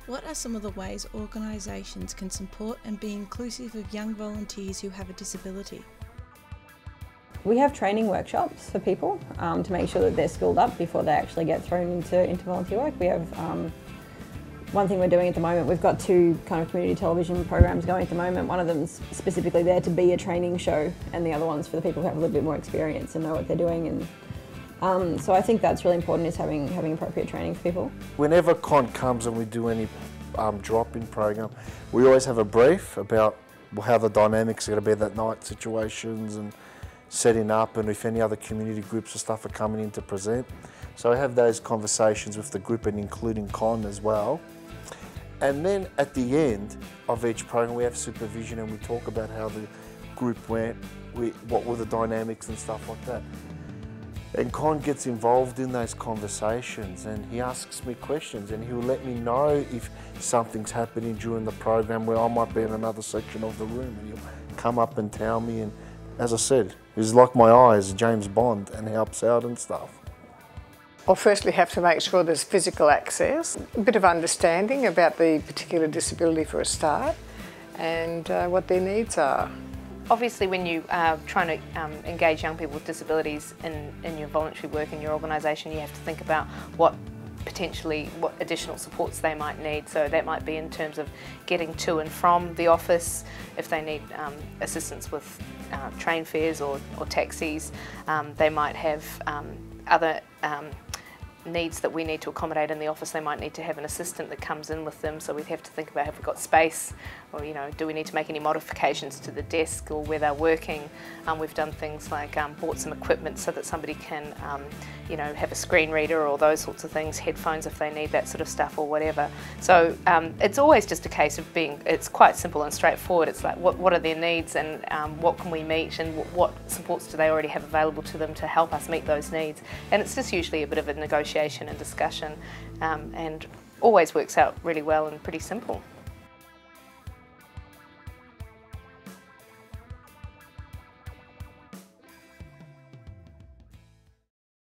What are some of the ways organisations can support and be inclusive of young volunteers who have a disability? We have training workshops for people to make sure that they're skilled up before they actually get thrown into volunteer work. We have one thing we're doing at the moment, we've got two kind of community television programs going at the moment. One of them's specifically there to be a training show, and the other one's for the people who have a little bit more experience and know what they're doing. And so I think that's really important, is having appropriate training for people. Whenever Con comes and we do any drop-in program, we always have a brief about how the dynamics are going to be that night, situations and setting up, and if any other community groups or stuff are coming in to present. So I have those conversations with the group and including Con as well. And then at the end of each program we have supervision and we talk about how the group went, what were the dynamics and stuff like that. And Con gets involved in those conversations and he asks me questions and he'll let me know if something's happening during the program where I might be in another section of the room, and he'll come up and tell me. And as I said, he's like my eyes, James Bond, and helps out and stuff. Well, firstly, have to make sure there's physical access, a bit of understanding about the particular disability for a start, and what their needs are. Obviously, when you are trying to engage young people with disabilities in your voluntary work in your organisation, you have to think about what additional supports they might need. So that might be in terms of getting to and from the office, if they need assistance with train fares or taxis. They might have other needs that we need to accommodate in the office. They might need to have an assistant that comes in with them, so we'd have to think about, have we got space, or do we need to make any modifications to the desk or where they're working. We've done things like bought some equipment so that somebody can have a screen reader or those sorts of things, headphones if they need that sort of stuff or whatever. So it's always just a case of it's quite simple and straightforward. It's like what are their needs, and what can we meet, and what supports do they already have available to them to help us meet those needs. And it's just usually a bit of a negotiation and discussion, and always works out really well and pretty simple.